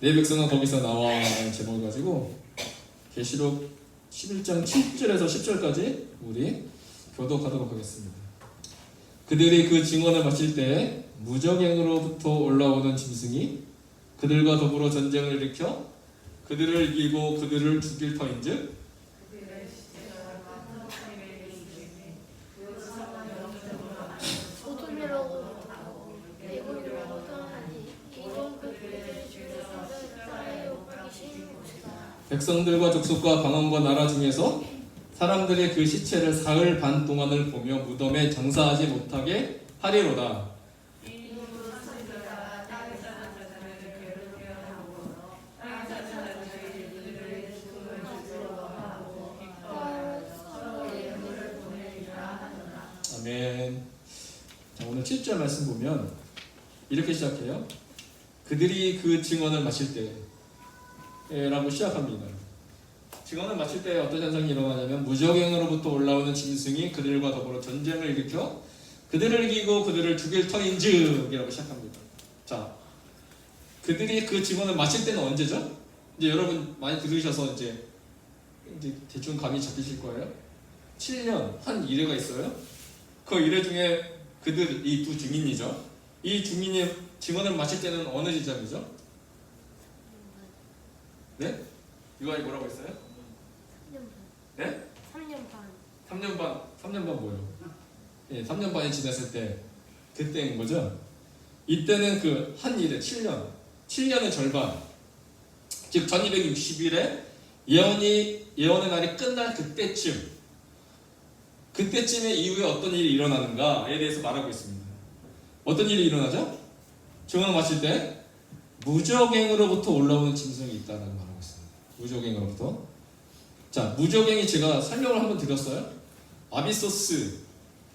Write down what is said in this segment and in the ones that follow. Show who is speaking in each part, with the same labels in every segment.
Speaker 1: 내 백성은 거기서 나와라는 제목을 가지고 계시록 11장 7절에서 10절까지 우리 교독하도록 하겠습니다. 그들이 그 증언을 마칠 때 무적행으로부터 올라오는 짐승이 그들과 더불어 전쟁을 일으켜 그들을 이기고 그들을 죽일 터인즉 백성들과 족속과 방언과 나라 중에서 사람들의 그 시체를 사흘 반 동안을 보며 무덤에 장사하지 못하게 하리로다. 아멘. 자, 오늘 7절 말씀 보면 이렇게 시작해요. 그들이 그 증언을 마실 때 라고 시작합니다. 증언을 마칠 때 어떤 현상이 일어나냐면 무적행으로부터 올라오는 짐승이 그들과 더불어 전쟁을 일으켜 그들을 이기고 그들을 죽일 터인즉이라고 시작합니다. 자, 그들이 그 증언을 마칠 때는 언제죠? 이제 여러분 많이 들으셔서 이제 대충 감이 잡히실 거예요. 7년 한 이래가 있어요. 그 이래 중에 그들 이 두 증인이죠. 이 증인이 증언을 마칠 때는 어느 지점이죠? 네? 유아이 뭐라고 했어요?
Speaker 2: 3년 반.
Speaker 1: 네?
Speaker 2: 3년 반.
Speaker 1: 3년 반 뭐예요? 예, 3년 반이 지났을 때 그때인 거죠. 이때는 그 한 일에 7년의 절반, 즉 1260일에 예언의 날이 끝날 그때쯤에 이후에 어떤 일이 일어나는가에 대해서 말하고 있습니다. 어떤 일이 일어나죠? 증언을 마칠 때 무적행으로부터 올라오는 짐승이 있다는 말하고 있습니다. 무적행으로부터. 자, 무적행이 제가 설명을 한번 드렸어요. 아비소스,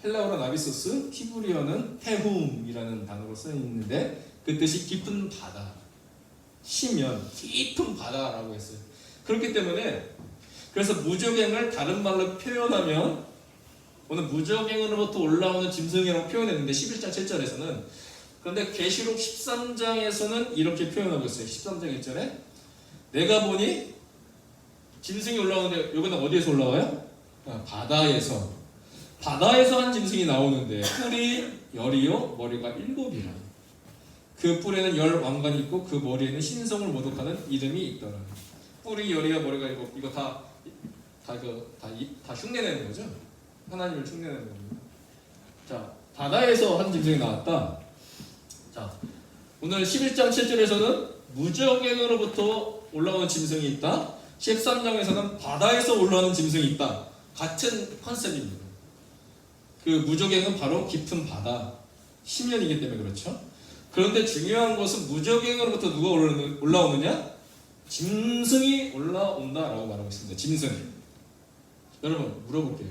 Speaker 1: 헬라어로는 아비소스, 히브리어는 테훔이라는 단어로 쓰여 있는데 그 뜻이 깊은 바다, 시면, 깊은 바다라고 했어요. 그렇기 때문에 그래서 무적행을 다른 말로 표현하면 오늘 무적행으로부터 올라오는 짐승이라고 표현했는데 11장 7절에서는 그런데 계시록 13장에서는 이렇게 표현하고 있어요. 13장 1절에 내가 보니 짐승이 올라오는데 여기는 어디에서 올라와요? 바다에서 한 짐승이 나오는데 뿔이 10이요 머리가 7이라. 그 뿔에는 10 왕관이 있고 그 머리에는 신성을 모독하는 이름이 있더라. 뿔이 10이요 머리가 7. 이거 다 흉내내는 거죠. 하나님을 흉내내는 겁니다. 자, 바다에서 한 짐승이 나왔다. 자, 오늘 11장 7절에서는 무적행으로부터 올라오는 짐승이 있다. 13장에서는 바다에서 올라오는 짐승이 있다. 같은 컨셉입니다. 그 무적행은 바로 깊은 바다, 심연이기 때문에 그렇죠. 그런데 중요한 것은 무적행으로부터 누가 올라오느냐? 짐승이 올라온다라고 말하고 있습니다. 짐승. 여러분 물어볼게요.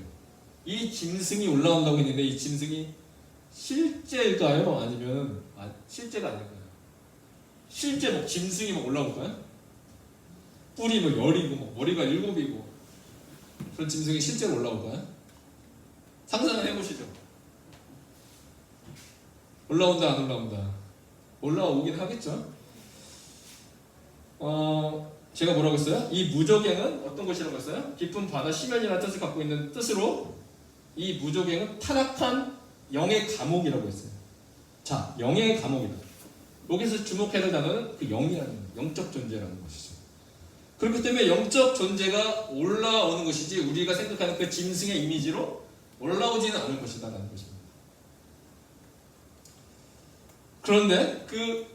Speaker 1: 이 짐승이 올라온다고 했는데 이 짐승이 실제일까요? 아니면 실제가 아닐까요? 실제 뭐 짐승이 막 올라올까요? 뿔이 뭐 10이고 뭐 머리가 7이고 그런 짐승이 실제로 올라올까요? 상상을 해보시죠. 올라온다 안 올라온다? 올라오긴 하겠죠. 제가 뭐라고 했어요? 이 무적행은 어떤 것이라고 했어요? 깊은 바다 심연이라는 뜻을 갖고 있는 뜻으로 이 무적행은 타락한 영의 감옥이라고 했어요. 자, 영의 감옥이다. 여기서 주목해야 할 단어는 그 영이라는 영적 존재라는 것이죠. 그렇기 때문에 영적 존재가 올라오는 것이지 우리가 생각하는 그 짐승의 이미지로 올라오지는 않을 것이다라는 것입니다. 그런데 그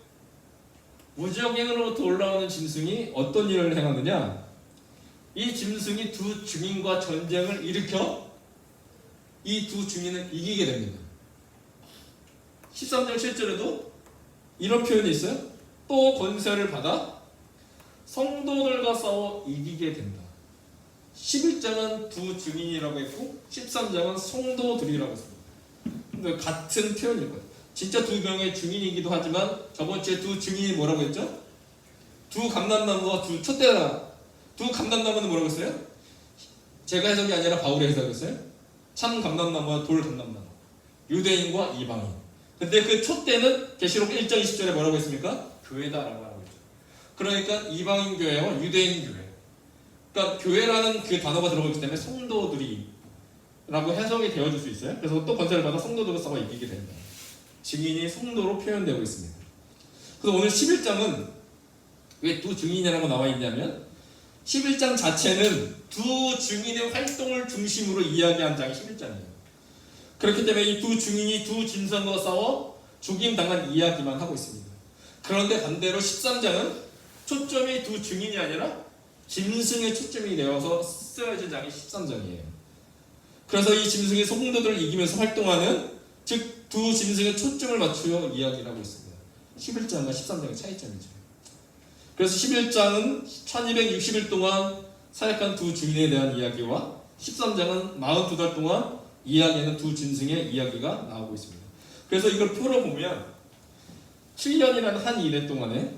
Speaker 1: 무적행으로부터 올라오는 짐승이 어떤 일을 행하느냐? 이 짐승이 두 증인과 전쟁을 일으켜 이 두 증인을 이기게 됩니다. 13장 7절에도 이런 표현이 있어요. 또 권세를 받아 성도들과 싸워 이기게 된다. 11장은 두 증인이라고 했고 13장은 성도들이라고 했습니다. 근데 같은 표현일 거예요. 진짜 두 명의 증인이기도 하지만 저번 주에 두 증인이 뭐라고 했죠? 두 감람나무와 두 촛대나. 두 감람나무는 뭐라고 했어요? 제가 해석이 아니라 바울이 해석했어요. 참 감람나무와 돌 감람나무. 유대인과 이방인. 근데 그 촛대는 계시록 1장 20절에 뭐라고 했습니까? 교회다라고 하고 있죠. 그러니까 이방인 교회와 유대인 교회. 그러니까 교회라는 그 단어가 들어가기 때문에 성도들이 라고 해석이 되어줄 수 있어요. 그래서 또 권세를 받아 성도들을 싸워 이기게 된다. 증인이 성도로 표현되고 있습니다. 그래서 오늘 11장은 왜 두 증인이라고 나와 있냐면 11장 자체는 두 증인의 활동을 중심으로 이야기한 장이 11장이에요. 그렇기 때문에 이 두 증인이 두 짐승과 싸워 죽임당한 이야기만 하고 있습니다. 그런데 반대로 13장은 초점이 두 증인이 아니라 짐승의 초점이 되어서 쓰여진 장이 13장이에요. 그래서 이 짐승이 성도들을 이기면서 활동하는 즉 두 짐승의 초점을 맞추어 이야기를 하고 있습니다. 11장과 13장의 차이점이죠. 그래서 11장은 1260일 동안 사역한 두 증인에 대한 이야기와 13장은 42달 동안 이야기하는 두 짐승의 이야기가 나오고 있습니다. 그래서 이걸 풀어보면 7년이라는 한 일해 동안에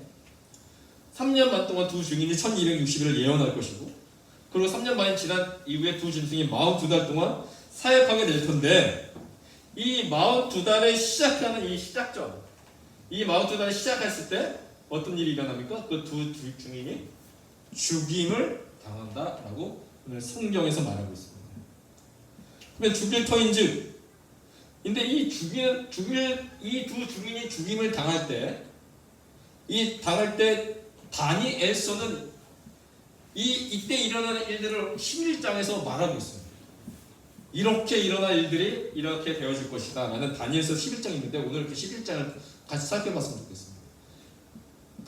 Speaker 1: 3년 반 동안 두 증인이 1260일을 예언할 것이고 그리고 3년 반이 지난 이후에 두 짐승이 42달 동안 사역하게 될 텐데 이 42달에 시작하는 이 시작점 이 42달에 시작했을 때 어떤 일이 일어납니까? 그 두 증인이 죽임을 당한다라고 오늘 성경에서 말하고 있습니다. 그러면 죽일 터인즉 근데 이 두 증인이 죽임을 당할 때 다니엘서는 이때 일어나는 일들을 11장에서 말하고 있어요. 이렇게 일어날 일들이 이렇게 되어질 것이다 라는 다니엘서 11장이 있는데 오늘 그 11장을 같이 살펴봤으면 좋겠습니다.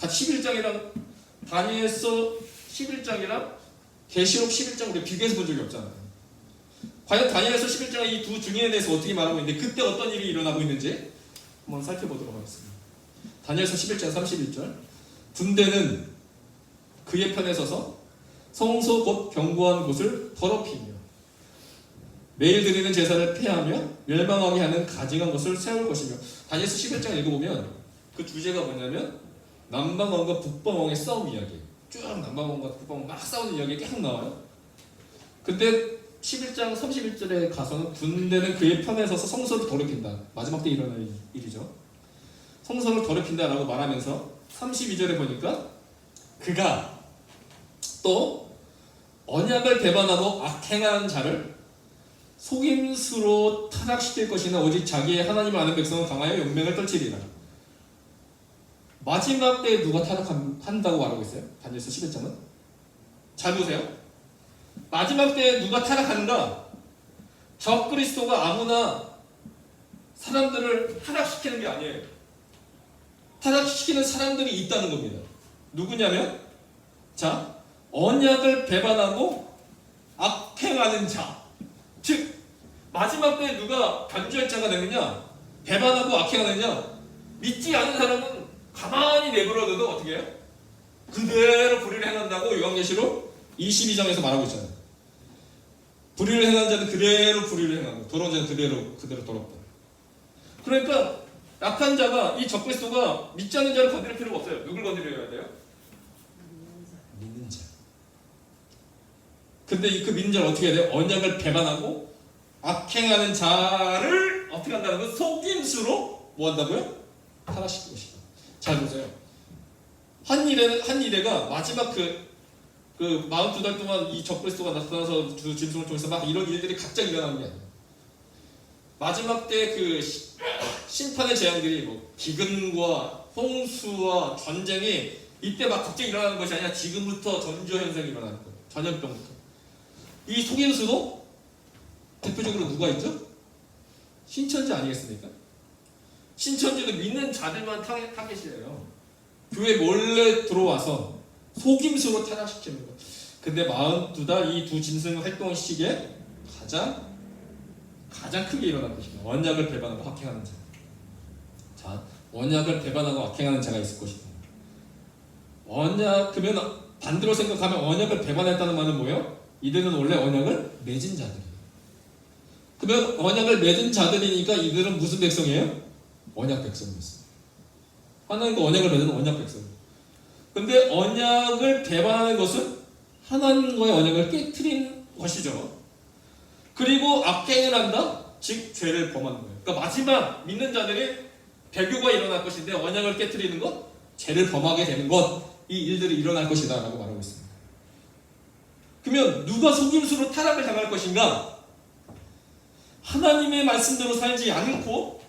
Speaker 1: 같이 11장이랑 다니엘서 11장이랑 계시록 11장 우리 비교해서 본 적이 없잖아요. 과연 다니엘서 11장의 이 두 증인에 대해서 어떻게 말하고 있는데 그때 어떤 일이 일어나고 있는지 한번 살펴보도록 하겠습니다. 다니엘서 11장 31절 군대는 그의 편에 서서 성소 곧 견고한 곳을 더럽히며 매일 드리는 제사를 폐하며 멸망하게 하는 가증한 것을 세울 것이며 다니엘서 11장 읽어보면 그 주제가 뭐냐면 남방왕과 북방왕의 싸움 이야기 쭉 남방왕과 북방왕 막 싸우는 이야기 계속 나와요. 근데 11장 31절에 가서는 군대는 그의 편에 서서 성소를 더럽힌다. 마지막 때 일어날 일이죠. 성소를 더럽힌다라고 말하면서 32절에 보니까 그가 또 언약을 배반하고 악행하는 자를 속임수로 타락시킬 것이나 오직 자기의 하나님을 아는 백성은 강하여 용맹을 떨치리라. 마지막 때에 누가 타락한다고 말하고 있어요? 다니엘서 11장은 잘 보세요. 마지막 때에 누가 타락하는가? 적 그리스도가 아무나 사람들을 타락시키는 게 아니에요. 타락시키는 사람들이 있다는 겁니다. 누구냐면 자 언약을 배반하고 악행하는 자. 즉 마지막 때에 누가 변주할 자가 되느냐? 배반하고 악행하느냐? 믿지 않은 사람은 가만히 내버려둬도 어떻게 해요? 그대로 불의를 행한다고 요한계시록 22장에서 말하고 있잖아요. 불의를 행한 자는 그대로 불의를 행하고 더러운 자는 그대로 더럽다. 그러니까 약한 자가 이 적그리스도가 믿지 않는 자를 건드릴 필요가 없어요. 누굴 건드려야 돼요? 믿는 자. 근데 그 믿는 자를 어떻게 해야 돼요? 언약을 배반하고 악행하는 자를 어떻게 한다는 건 속임수로 뭐 한다고요? 타락시킬 것이다. 잘 보세요. 한 일회가 마지막 그 42달 동안 이 적그리스도가 나타나서 두 짐승을 통해서 막 이런 일들이 갑자기 일어나는 게 아니에요. 마지막 때 그 심판의 재앙들이 뭐 기근과 홍수와 전쟁이 이때 막 갑자기 일어나는 것이 아니라 지금부터 전조 현상이 일어나는 거예요. 전염병부터. 이 속임수도 대표적으로 누가 있죠? 신천지 아니겠습니까? 신천지도 믿는 자들만 타겟이에요. 교회 몰래 들어와서 속임수로 타락시키는 거. 근데 42달 이 두 짐승 활동 시기에 가장 크게 일어난 것입니다. 언약을 배반하고 악행하는 자. 자, 언약을 배반하고 악행하는 자가 있을 것이다. 그러면 반대로 생각하면 언약을 배반했다는 말은 뭐예요? 이들은 원래 언약을 맺은 자들이에요. 그러면 언약을 맺은 자들이니까 이들은 무슨 백성이에요? 언약 백성이었어요. 하나님과 언약을 맺은 언약 백성. 근데 언약을 배반하는 것은 하나님과의 언약을 깨트린 것이죠. 그리고 악행을 한다? 즉 죄를 범하는 거예요. 그러니까 마지막 믿는 자들이 배교가 일어날 것인데 언약을 깨트리는 것, 죄를 범하게 되는 것. 이 일들이 일어날 것이다 라고 말하고 있습니다. 그러면 누가 속임수로 타락을 당할 것인가? 하나님의 말씀대로 살지 않고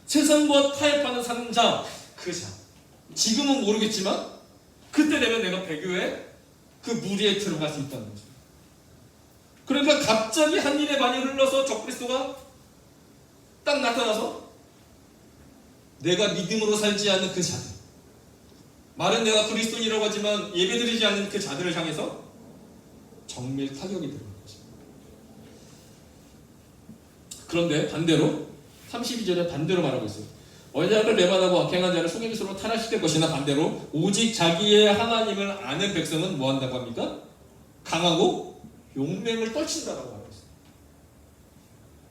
Speaker 1: 세상과 타협하는 사는 자, 그 자. 지금은 모르겠지만 그때 되면 내가 배교에 그 무리에 들어갈 수 있다는 거죠. 그러니까 갑자기 한 일에 많이 흘러서 적그리스도가 딱 나타나서 내가 믿음으로 살지 않는 그 자들, 말은 내가 그리스도인이라고 하지만 예배드리지 않는 그 자들을 향해서 정밀 타격이 들어갈 것입니다. 그런데 반대로 32절에 반대로 말하고 있어요. 언약을 배반하고 악행한 자를 속임수로 타락시킬 것이나 반대로 오직 자기의 하나님을 아는 백성은 뭐 한다고 합니까? 강하고 용맹을 떨친다라고 말하고 있어요.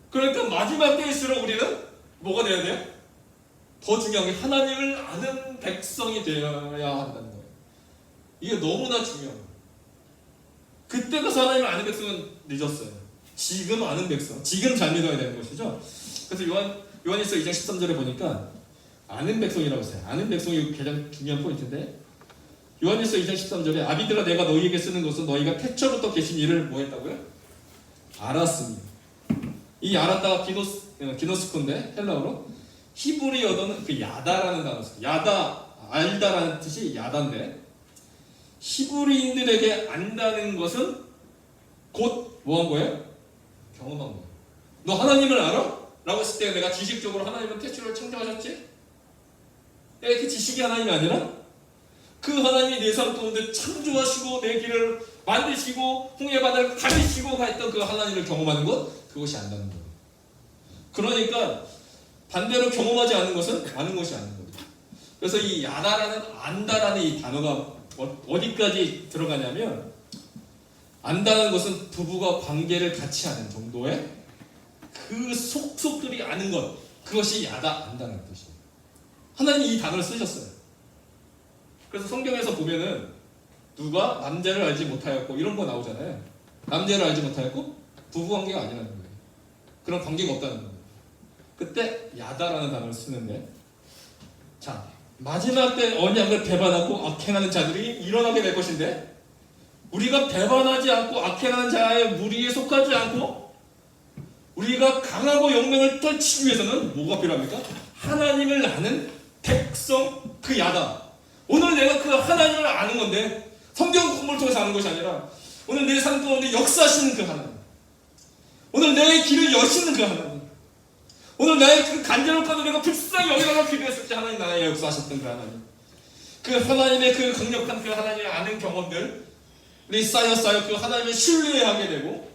Speaker 1: 그러니까 마지막 때일수록 우리는 뭐가 되어야 돼요? 더 중요한 게 하나님을 아는 백성이 되어야 한다는 거예요. 이게 너무나 중요해요. 그때 가서 하나님을 아는 백성은 늦었어요. 지금 아는 백성, 지금 잘 믿어야 되는 것이죠. 그래서 요한일서 2장 13절에 보니까 아는 백성이라고 했어요. 아는 백성이 가장 중요한 포인트인데 요한일서 2장 13절에 아비들아 내가 너희에게 쓰는 것은 너희가 태초부터 계신 일을 뭐 했다고요? 알았습니다. 이 알았다가 기노스코인데 헬라어로 히브리어로는 그 야다라는 단어가 있어요. 야다, 알다라는 뜻이 야다인데 히브리인들에게 안다는 것은 곧 뭐 한 거예요? 경험한 거예요. 너 하나님을 알아? 라고 했을 때 내가 지식적으로 하나님은 태초를 창조하셨지? 그 지식이 하나님이 아니라 그 하나님이 내 삶 가운데 창조하시고 내 길을 만드시고 홍해바다를 가리시고 했던 그 하나님을 경험하는 것, 그것이 안다는 거예요. 그러니까 반대로 경험하지 않는 것은 아는 것이 아닌 거예요. 그래서 이 야다라는 안다라는 이 단어가 어디까지 들어가냐면 안다는 것은 부부가 관계를 같이 하는 정도의 그 속속들이 아는 것, 그것이 야다, 안다는 뜻이에요. 하나님이 이 단어를 쓰셨어요. 그래서 성경에서 보면은 누가 남자를 알지 못하였고 이런 거 나오잖아요. 남자를 알지 못하였고 부부관계가 아니라는 거예요. 그런 관계가 없다는 거예요. 그때 야다라는 단어를 쓰는데, 자 마지막 때 언약을 배반하고 악행하는 자들이 일어나게 될 것인데, 우리가 배반하지 않고 악행하는 자의 무리에 속하지 않고 우리가 강하고 용맹을 떨치기 위해서는 뭐가 필요합니까? 하나님을 아는 백성, 그 야다. 오늘 내가 그 하나님을 아는 건데 성경 공부를 통해서 아는 것이 아니라 오늘 내 삶 가운데 역사하시는 그 하나님, 오늘 내 길을 여시는 그 하나님, 오늘 나의 그 간절함까지 내가 불쌍히 여기다가 기도했을 때 하나님 나의 역사하셨던 그 하나님, 그 하나님의 그 강력한 그 하나님을 아는 경험들 우리 쌓여 그 하나님을 신뢰하게 되고,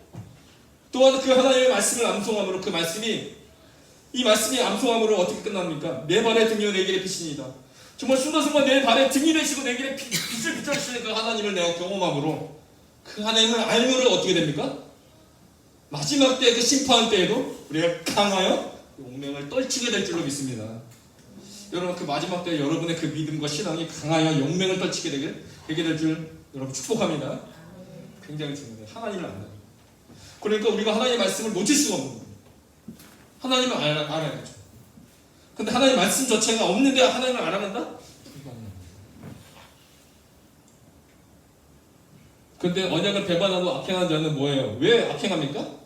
Speaker 1: 또한 그 하나님의 말씀을 암송함으로 그 말씀이, 이 말씀이 암송함으로 어떻게 끝납니까? 내 발의 등이여 내 길의 빛이니이다. 정말 순간순간 내 발의 등이 되시고 내 길의 빛을 비춰주시는 그 하나님을 내가 경험함으로 그 하나님을 알므로 어떻게 됩니까? 마지막 때 그 심판 때에도 우리가 강하여 용맹을 떨치게 될 줄로 믿습니다. 여러분 그 마지막 때 여러분의 그 믿음과 신앙이 강하여 용맹을 떨치게 되게 될 줄 여러분 축복합니다. 굉장히 중요해요. 하나님을 안다. 그러니까 우리가 하나님의 말씀을 놓칠 수가 없는 거예요. 하나님을 알아야죠. 근데 하나님의 말씀 자체가 없는데 하나님을 알아낸다? 근데 언약을 배반하고 악행하는 자는 뭐예요? 왜 악행합니까?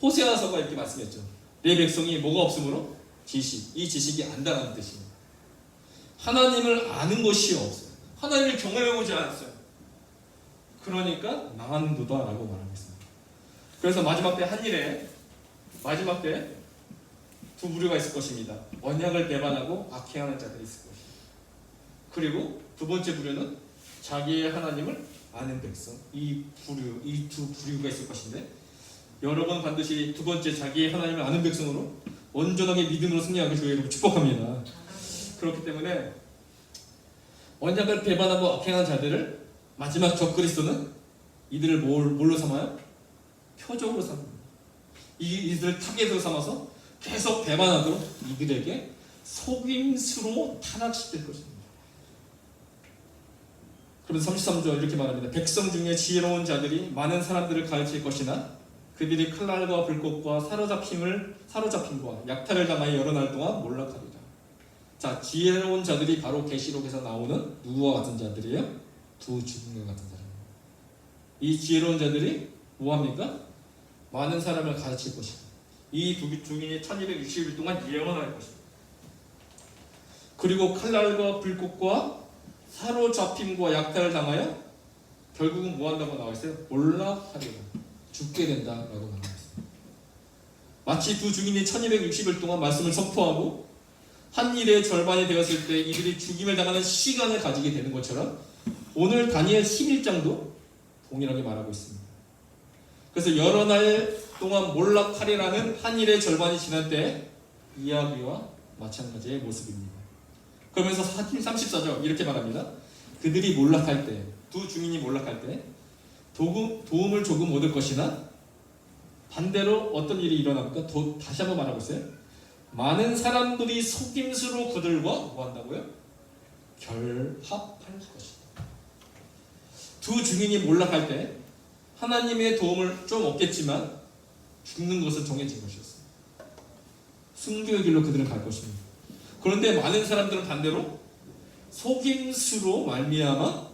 Speaker 1: 호세아서가 이렇게 말씀했죠. 내 백성이 뭐가 없으므로? 지식. 이 지식이 안다라는 뜻이에요. 하나님을 아는 것이 없어요. 하나님을 경험해보지 않았어요. 그러니까 망한도다라고 말하고 있습니다. 그래서 마지막 때 한 일에 마지막 때 두 부류가 있을 것입니다. 언약을 배반하고 악행하는 자들이 있을 것입니다. 그리고 두 번째 부류는 자기의 하나님을 아는 백성. 이 두 부류가 있을 것인데, 여러분 반드시 두 번째 자기의 하나님을 아는 백성으로 온전하게 믿음으로 승리하길 저희 여러분 축복합니다. 그렇기 때문에 언약을 배반하고 악행한 자들을 마지막 적그리스도는 이들을 뭘로 삼아요? 표적으로 삼습니다. 이들을 타겟으로 삼아서 계속 배반하도록 이들에게 속임수로 타락시킬 것입니다. 그래서 33절 이렇게 말합니다. 백성 중에 지혜로운 자들이 많은 사람들을 가르칠 것이나 그들이 칼날과 불꽃과 사로잡힘과 약탈을 당하여 여러 날 동안 몰락하리라. 자, 지혜로운 자들이 바로 계시록에서 나오는 누구와 같은 자들이에요? 두 죽음과 같은 사람. 이 지혜로운 자들이 뭐합니까? 많은 사람을 가르칠 것이다. 이 두 중인이 1260일 동안 예언할 것이다. 그리고 칼날과 불꽃과 사로잡힘과 약탈을 당하여 결국은 뭐한다고 나와 있어요? 몰락하리라. 죽게 된다라고 나와 있어요. 마치 두 증인이 1260일 동안 말씀을 선포하고 한 일의 절반이 되었을 때 이들이 죽임을 당하는 시간을 가지게 되는 것처럼 오늘 다니엘 11장도 동일하게 말하고 있습니다. 그래서 여러 날 동안 몰락하리라는 한 일의 절반이 지난 때 이야기와 마찬가지의 모습입니다. 그러면서 34절 이렇게 말합니다. 그들이 몰락할 때, 두 증인이 몰락할 때 도움을 조금 얻을 것이나 반대로 어떤 일이 일어납니까? 다시 한번 말하고 있어요. 많은 사람들이 속임수로 그들과 뭐한다고요? 결합할 것이다. 두 증인이 몰락할 때 하나님의 도움을 좀 얻겠지만 죽는 것은 정해진 것이었어요. 순교의 길로 그들은 갈 것입니다. 그런데 많은 사람들은 반대로 속임수로 말미암아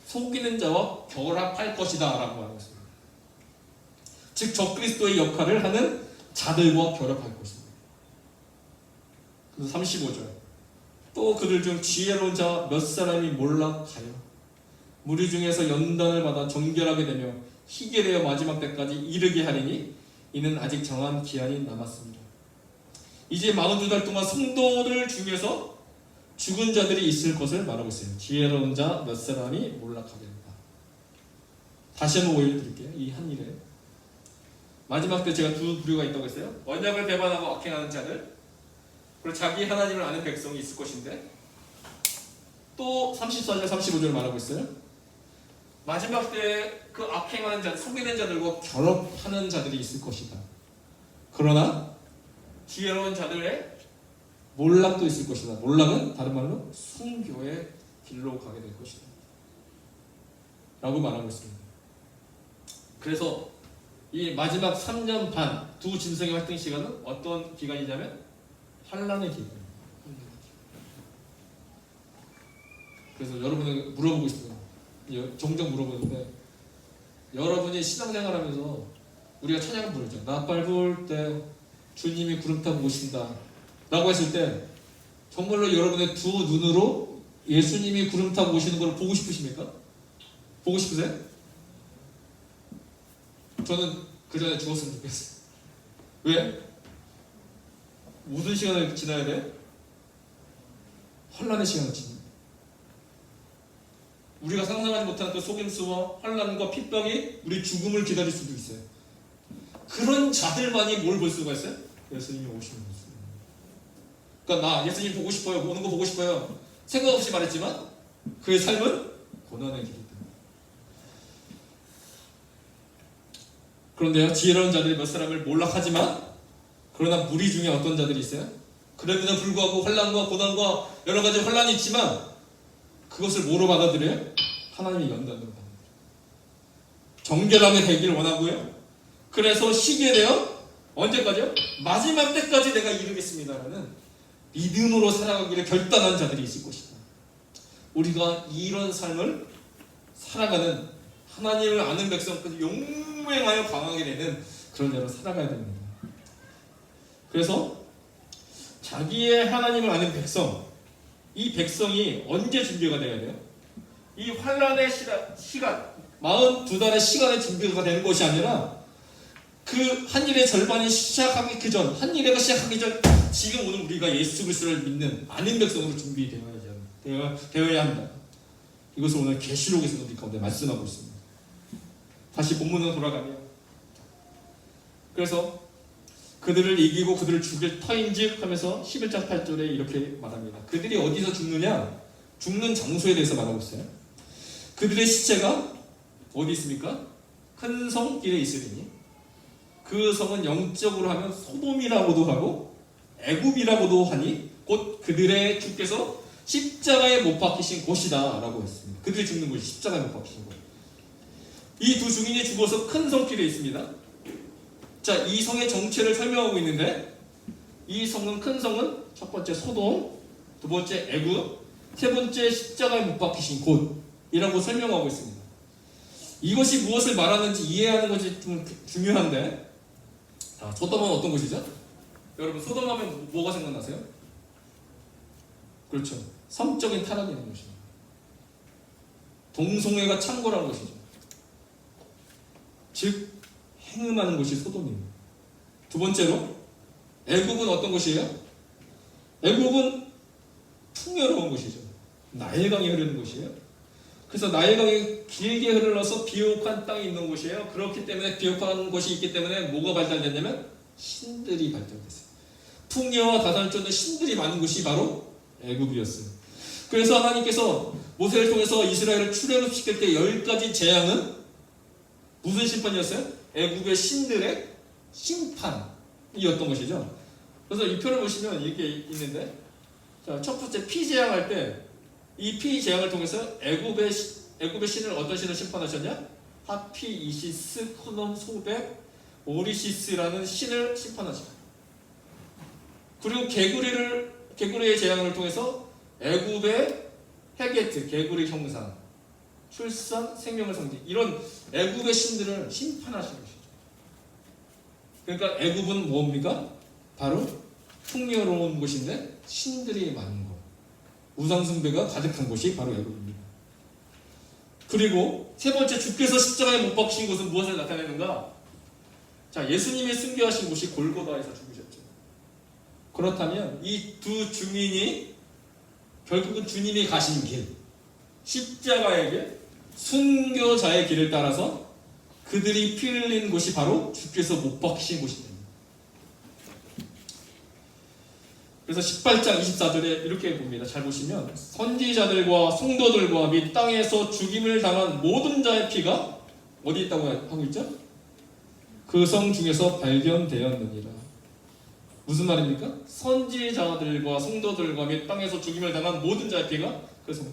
Speaker 1: 속이는 자와 결합할 것이다 라고 말하고 있습니다. 즉 적그리스도의 역할을 하는 자들과 결합할 것입니다. 그래서 35절 또 그들 중 지혜로운 자 몇 사람이 몰락하여 무리 중에서 연단을 받아 정결하게 되며 희게 되어 마지막 때까지 이르게 하리니 이는 아직 정한 기한이 남았습니다. 이제 42달 동안 성도들 중에서 죽은 자들이 있을 것을 말하고 있어요. 지혜로운 자 몇 사람이 몰락하게 된다. 다시 한번 오해를 드릴게요. 이 한 일에 마지막 때 제가 두 부류가 있다고 했어요. 언약을 배반하고 악행하는 자들, 그리고 자기 하나님을 아는 백성이 있을 것인데 또 34절 35절 말하고 있어요. 마지막 때 그 악행하는 자, 속이는 자들과 결합하는 자들이 있을 것이다. 그러나 지혜로운 자들의 몰락도 있을 것이다. 몰락은 다른 말로 순교의 길로 가게 될 것이다 라고 말하고 있습니다. 그래서 이 마지막 3년 반 두 짐승의 활동 시간은 어떤 기간이냐면 환란의 기간입니다. 그래서 여러분에게 물어보고 있어요. 종종 물어보는데 여러분이 신앙생활하면서 우리가 찬양을 부르죠. 나팔 부을 때 주님이 구름 타고 오신다 라고 했을 때 정말로 여러분의 두 눈으로 예수님이 구름 타고 오시는 걸 보고 싶으십니까? 보고 싶으세요? 저는 그 전에 죽었으면 좋겠어요. 왜? 무슨 시간을 지나야 돼? 환란의 시간을 지나야 돼. 우리가 상상하지 못하는 그 속임수와 환란과 핍박이 우리 죽음을 기다릴 수도 있어요. 그런 자들만이 뭘 볼 수가 있어요? 예수님이 오시는 모습. 그러니까 나 예수님 보고 싶어요. 오는 거 보고 싶어요. 생각 없이 말했지만 그의 삶은 고난의 길이다. 그런데요, 지혜로운 자들이 몇 사람을 몰락하지만 그러나 무리 중에 어떤 자들이 있어요? 그럼에도 불구하고 환란과 고난과 여러 가지 환란이 있지만 그것을 뭐로 받아들여요? 하나님의 연단으로 받아들여요. 정결하게 되기를 원하고요. 그래서 쉬게 되어 언제까지요? 마지막 때까지 내가 이루겠습니다라는 믿음으로 살아가기를 결단한 자들이 있을 것이다. 우리가 이런 삶을 살아가는 하나님을 아는 백성까지 용맹하여 강하게 되는 그런 자로 살아가야 됩니다. 그래서 자기의 하나님을 아는 백성, 이 백성이 언제 준비가 되어야 돼요? 이 환란의 시간, 42달의 시간의 준비가 되는 것이 아니라 그 한 일의 절반이 시작하기 그 전, 한 일회가 시작하기 전 지금 오늘 우리가 예수 그리스도를 믿는 아는 백성으로 준비되어야 한다. 이것을 오늘 계시록에서 우리 가운데 말씀하고 있습니다. 다시 본문으로 돌아가면 그래서 그들을 이기고 그들을 죽일 터인즉 하면서 11장 8절에 이렇게 말합니다. 그들이 어디서 죽느냐? 죽는 장소에 대해서 말하고 있어요. 그들의 시체가 어디 있습니까? 큰 성길에 있으리니 그 성은 영적으로 하면 소돔이라고도 하고 애굽이라고도 하니 곧 그들의 주께서 십자가에 못 박히신 곳이다 라고 했습니다. 그들이 죽는 곳이 십자가에 못 박히신 곳. 이 두 증인이 죽어서 큰 성길에 있습니다. 자, 이 성의 정체를 설명하고 있는데 이 성은 큰 성은 첫 번째 소돔, 두 번째 애굽, 세 번째 십자가에 못 박히신 곳이라고 설명하고 있습니다. 이것이 무엇을 말하는지 이해하는 것이 좀 중요한데, 자, 소돔은 어떤 곳이죠? 여러분 소돔 하면 뭐가 생각나세요? 그렇죠. 성적인 타락이 있는 곳입니다. 동성애가 창궐한 것이죠. 즉 행음하는 곳이 소돔입니다. 두 번째로 애굽은 어떤 곳이에요? 애굽은 풍요로운 곳이죠. 나일강이 흐르는 곳이에요. 그래서 나일강이 길게 흘러서 비옥한 땅이 있는 곳이에요. 그렇기 때문에 비옥한 곳이 있기 때문에 뭐가 발달됐냐면 신들이 발달됐어요. 풍요와 다산을 쫓는 신들이 많은 곳이 바로 애굽이었어요. 그래서 하나님께서 모세를 통해서 이스라엘을 출애굽시킬 때 10가지 재앙은 무슨 심판이었어요? 애굽의 신들의 심판이었던 것이죠. 그래서 이 표를 보시면 이렇게 있는데, 자, 첫 번째 피 재앙할 때 이 피 재앙을 통해서 애굽의 신을 어떤 신을 심판하셨냐? 하피, 이시스, 코놈, 소백, 오리시스라는 신을 심판하죠. 그리고 개구리의 재앙을 통해서 애굽의 헤게트, 개구리 형상, 출산, 생명을 상징, 이런 애굽의 신들을 심판하신 것이죠. 그러니까 애굽은 뭡니까? 바로 풍요로운 곳인데 신들이 많은 곳, 우상숭배가 가득한 곳이 바로 애굽입니다. 그리고 세 번째, 주께서 십자가에 못 박히신 곳은 무엇을 나타내는가? 자, 예수님이 순교하신 곳이 골고다에서 죽으셨죠. 그렇다면 이 두 증인이 결국은 주님이 가신 길, 십자가의 길, 순교자의 길을 따라서 그들이 피 흘린 곳이 바로 주께서 못 박히신 곳이 됩니다. 그래서 18장 24절에 이렇게 봅니다. 잘 보시면 선지자들과 성도들과 및 땅에서 죽임을 당한 모든 자의 피가 어디 있다고 하고 있죠? 그 성 중에서 발견되었느니라. 무슨 말입니까? 선지자들과 성도들과 및 땅에서 죽임을 당한 모든 자의 피가 그 성.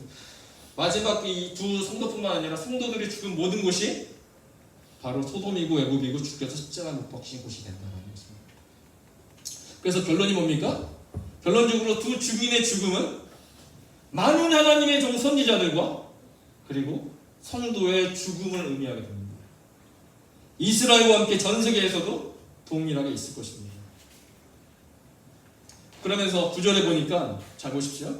Speaker 1: 마지막 이 두 성도뿐만 아니라 성도들이 죽은 모든 곳이 바로 소돔이고 애굽이고 주께서 십자가에 못 박히신 곳이 된다는 것입니다. 그래서 결론이 뭡니까? 결론적으로 두 증인의 죽음은 많은 하나님의 종 선지자들과 그리고 성도의 죽음을 의미하게 됩니다. 이스라엘과 함께 전 세계에서도 동일하게 있을 것입니다. 그러면서 9절에 보니까 잘 보십시오.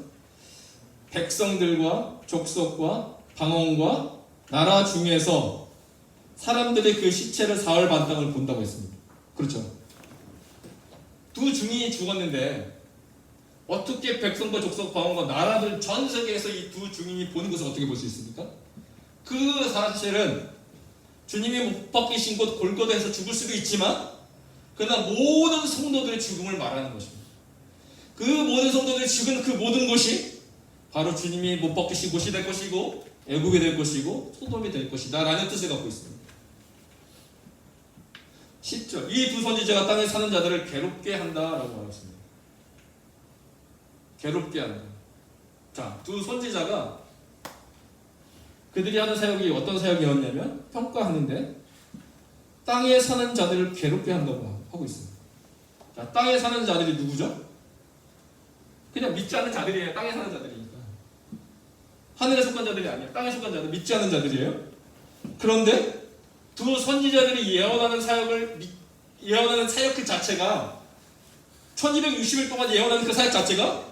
Speaker 1: 백성들과 족속과 방언과 나라 중에서 사람들이 그 시체를 사흘 반 땅을 본다고 했습니다. 그렇죠. 두 증인이 죽었는데 어떻게 백성과 족속, 방언과 나라들 전 세계에서 이 두 증인이 보는 것을 어떻게 볼 수 있습니까? 그 사실은 주님이 못 박히신 곳 골고다에서 죽을 수도 있지만 그러나 모든 성도들의 죽음을 말하는 것입니다. 그 모든 성도들이 죽은 그 모든 곳이 바로 주님이 못 박히신 곳이 될 것이고 애굽이 될 것이고 소돔이 될 것이다 라는 뜻을 갖고 있습니다. 10절, 이 두 선지자가 땅에 사는 자들을 괴롭게 한다라고 말했습니다. 괴롭게 한다. 자, 두 선지자가 그들이 하는 사역이 어떤 사역이었냐면 평가하는데 땅에 사는 자들을 괴롭게 한다고 하고 있습니다. 자, 땅에 사는 자들이 누구죠? 그냥 믿지 않는 자들이에요. 땅에 사는 자들이니까. 하늘에 속한 자들이 아니에요. 땅에 속한 자들, 믿지 않는 자들이에요. 그런데 두 선지자들이 예언하는 사역 그 자체가 1260일 동안 예언하는 그 사역 자체가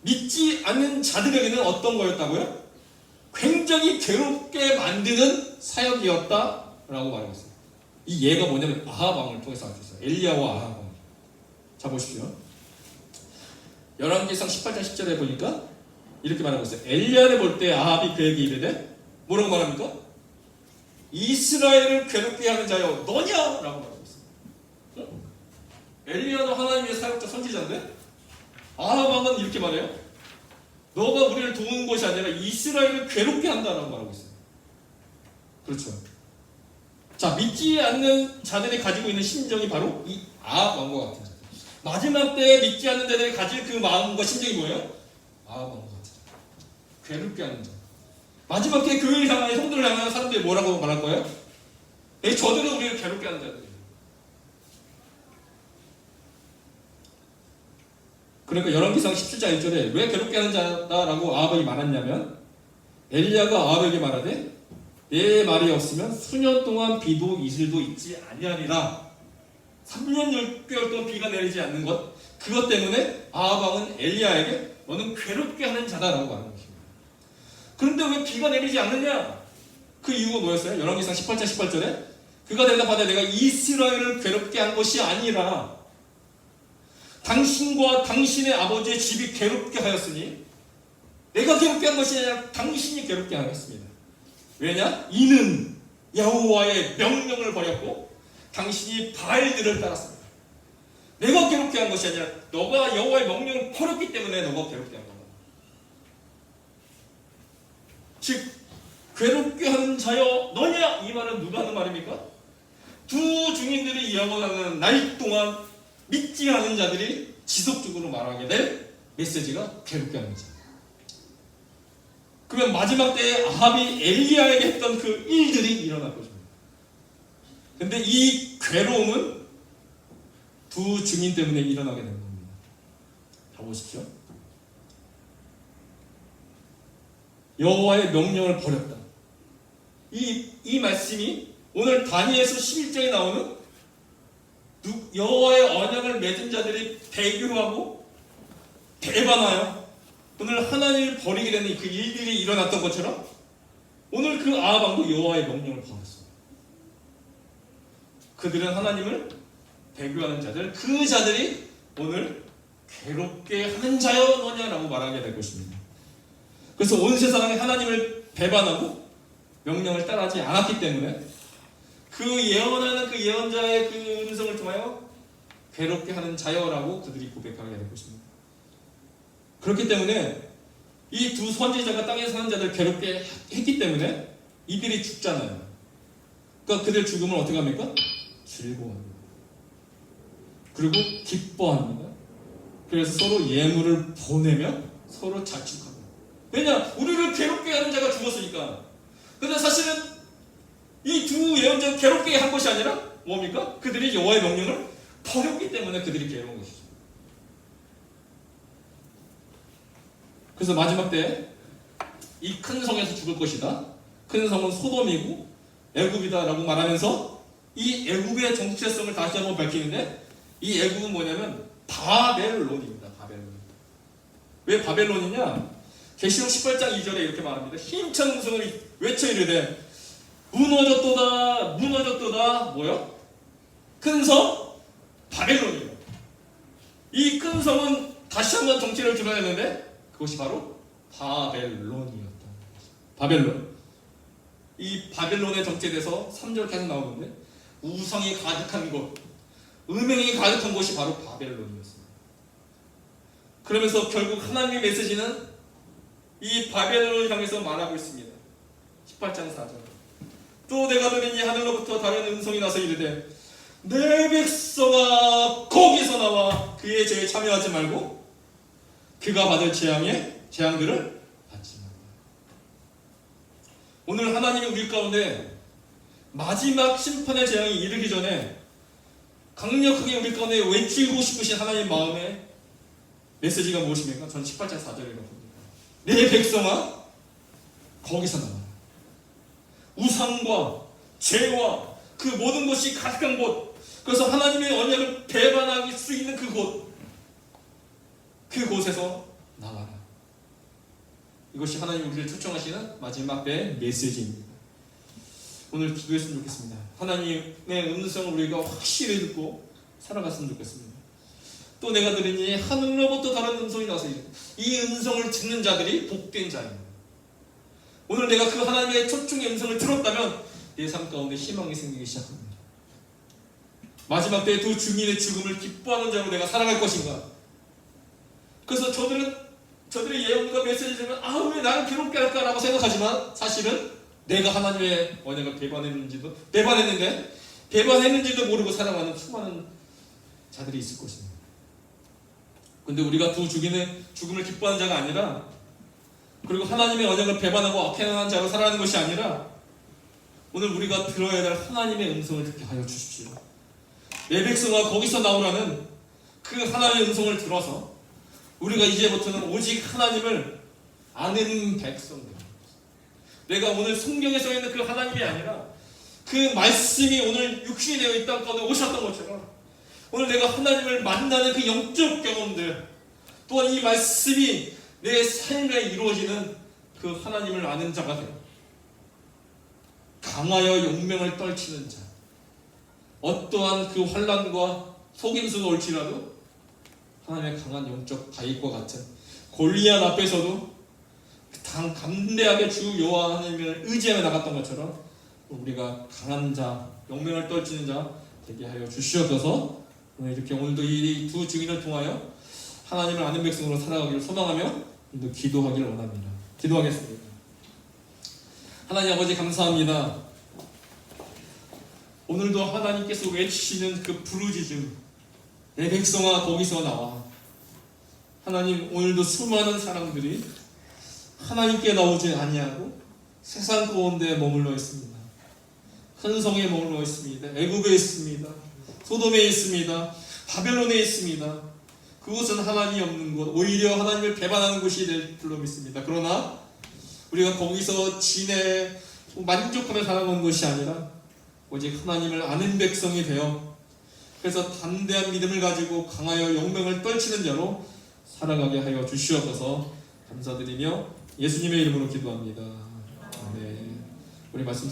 Speaker 1: 믿지 않는 자들에게는 어떤 거였다고요? 굉장히 괴롭게 만드는 사역이었다라고 말하고 있어요. 이 예가 뭐냐면 아합 왕을 통해서 알 수 있어요. 엘리야와 아합 왕. 자, 보십시오. 열왕기상 18장 10절에 보니까 이렇게 말하고 있어요. 엘리야를 볼 때 아합이 그에게 이르되 뭐라고 말합니까? 이스라엘을 괴롭게 하는 자여 너냐? 라고 말하고 있어요. 엘리야는 하나님의 사역자 선지자인데 아합 왕은 이렇게 말해요. 너가 우리를 도우는 것이 아니라 이스라엘을 괴롭게 한다라고 말하고 있어요. 그렇죠. 자, 믿지 않는 자들이 가지고 있는 심정이 바로 이 아합 왕과 같은 자들. 마지막 때에 믿지 않는 자들이 가질 그 마음과 심정이 뭐예요? 아합 왕과 같은 자들. 괴롭게 하는 자. 마지막 때에 교회를 향하여 성도를 향하여 사람들이 뭐라고 말할 거예요? 저들은 우리를 괴롭게 하는 자들이에요. 그러니까 열왕기상 17장 1절에 왜 괴롭게 하는 자다라고 아합에게 말했냐면 엘리야가 아합에게 말하되 내 말이 없으면 수년 동안 비도 이슬도 있지 아니하리라. 3년 6개월 동안 비가 내리지 않는 것, 그것 때문에 아합 왕은 엘리야에게 너는 괴롭게 하는 자다라고 말하는 것입니다. 그런데 왜 비가 내리지 않느냐? 그 이유가 뭐였어요? 열왕기상 18장 18절에 그가 대답하되 내가 이스라엘을 괴롭게 한 것이 아니라 당신과 당신의 아버지의 집이 괴롭게 하였으니 내가 괴롭게 한 것이 아니라 당신이 괴롭게 하였습니다. 왜냐? 이는 여호와의 명령을 버렸고 당신이 바알들을 따랐습니다. 내가 괴롭게 한 것이 아니라 너가 여호와의 명령을 버렸기 때문에 너가 괴롭게 한 거다. 즉 괴롭게 하는 자여 너냐? 이 말은 누가 하는 말입니까? 두 증인들이 이야기하는 날 동안 믿지 않은 자들이 지속적으로 말하게 될 메시지가 괴롭게 하는 자. 그러면 마지막 때에 아합이 엘리야에게 했던 그 일들이 일어날 것입니다. 근데 이 괴로움은 두 증인 때문에 일어나게 된 겁니다. 자 보십시오. 여호와의 명령을 버렸다. 이 말씀이 오늘 다니엘서 11장에 나오는 여호와의 언약을 맺은 자들이 배교하고 배반하여 오늘 하나님을 버리게 되는 그 일들이 일어났던 것처럼 오늘 그 아합 왕도 여호와의 명령을 버렸습니다. 그들은 하나님을 배교하는 자들, 그 자들이 오늘 괴롭게 하는 자여 너냐라고 말하게 될 것입니다. 그래서 온 세상에 하나님을 배반하고 명령을 따르지 않았기 때문에 그 예언하는 그 예언자의 그 음성을 통하여 괴롭게 하는 자여라고 그들이 고백하게 될 것입니다. 그렇기 때문에 이 두 선지자가 땅에 사는 자들 괴롭게 했기 때문에 이들이 죽잖아요. 그러니까 그들 죽음을 어떻게 합니까? 즐거워합니다. 그리고 기뻐합니다. 그래서 서로 예물을 보내며 서로 자축합니다. 왜냐? 우리를 괴롭게 하는 자가 죽었으니까. 근데 사실은 이 두 예언자가 괴롭게 한 것이 아니라 뭡니까? 그들이 여호와의 명령을 버렸기 때문에 그들이 괴로운 것이죠. 그래서 마지막 때 이 큰 성에서 죽을 것이다. 큰 성은 소돔이고 애굽이다라고 말하면서 이 애굽의 정체성을 다시 한번 밝히는데 이 애굽은 뭐냐면 바벨론입니다. 바벨론. 왜 바벨론이냐? 계시록 18장 2절에 이렇게 말합니다. 힘찬 음성을 외쳐 이르되 무너졌도다 무너졌도다. 뭐요? 큰 성 바벨론이에요. 이 큰 성은 다시 한번 정체를 드러냈는데 그것이 바로 바벨론이었다. 바벨론. 이 바벨론의 정체돼서 3절 계속 나오는데 우상이 가득한 곳, 음행이 가득한 곳이 바로 바벨론이었습니다. 그러면서 결국 하나님의 메시지는 이 바벨론을 향해서 말하고 있습니다. 18장 4절. 또 내가 들으니 하늘로부터 다른 음성이 나서 이르되 내 백성아 거기서 나와 그의 죄에 참여하지 말고 그가 받을 재앙들을 받지 말라. 오늘 하나님이 우리 가운데 마지막 심판의 재앙이 이르기 전에 강력하게 우리 가운데 외치고 싶으신 하나님의 마음의 메시지가 무엇입니까? 저는 18장 4절이라고 봅니다. 내 백성아 거기서 나와라. 우상과 죄와 그 모든 것이 가득한 곳, 그래서 하나님의 언약을 배반할 수 있는 그곳에서 나와라. 이것이 하나님 우리를 초청하시는 마지막 때의 메시지입니다. 오늘 기도했으면 좋겠습니다. 하나님의 음성을 우리가 확실히 듣고 살아갔으면 좋겠습니다. 또 내가 들으니 하늘로부터 다른 음성이 나서 이 음성을 듣는 자들이 복된 자입니다. 오늘 내가 그 하나님의 초청의 음성을 들었다면 내 삶 가운데 희망이 생기기 시작합니다. 마지막 때 두 증인의 죽음을 기뻐하는 자로 내가 살아갈 것인가? 그래서 저들의 예언과 메시지를 들으면 왜 나를 괴롭게 할까라고 생각하지만 사실은 내가 하나님의 언약을 배반했는지도 모르고 살아가는 수많은 자들이 있을 것입니다. 근데 우리가 두 증인의 죽음을 기뻐하는 자가 아니라, 그리고 하나님의 언약을 배반하고 악행한 자로 살아가는 것이 아니라 오늘 우리가 들어야 될 하나님의 음성을 듣게 하여 주십시오. 내 백성아 거기서 나오라는 그 하나님의 음성을 들어서 우리가 이제부터는 오직 하나님을 아는 백성들. 내가 오늘 성경에 써 있는 그 하나님이 아니라 그 말씀이 오늘 육신이 되어 이 땅 가운데 오셨던 것처럼 오늘 내가 하나님을 만나는 그 영적 경험들, 또한 이 말씀이 내 삶에 이루어지는 그 하나님을 아는 자가 되어 강하여 용맹을 떨치는 자, 어떠한 그 환난과 속임수가 올지라도 하나님의 강한 영적 바위과 같은 골리앗 앞에서도 담대하게 주 여호와 하나님을 의지하며 나갔던 것처럼 우리가 강한 자, 용맹을 떨치는 자 되게 하여 주시옵소서. 이렇게 오늘도 이 두 증인을 통하여 하나님을 아는 백성으로 살아가기를 소망하며 오늘도 기도하기를 원합니다. 기도하겠습니다. 하나님 아버지 감사합니다. 오늘도 하나님께서 외치시는 그 부르짖음, 내 백성아 거기서 나와. 하나님, 오늘도 수많은 사람들이 하나님께 나오지 아니하고 세상 가운데 머물러 있습니다. 큰 성에 머물러 있습니다. 애굽에 있습니다. 소돔에 있습니다. 바벨론에 있습니다. 그곳은 하나님이 없는 곳, 오히려 하나님을 배반하는 곳이 될 줄로 믿습니다. 그러나 우리가 거기서 지내 만족하며 살아가는 것이 아니라 오직 하나님을 아는 백성이 되어 그래서 담대한 믿음을 가지고 강하여 용맹을 떨치는 자로 살아가게 하여 주시옵소서. 감사드리며 예수님의 이름으로 기도합니다. 네. 우리 말씀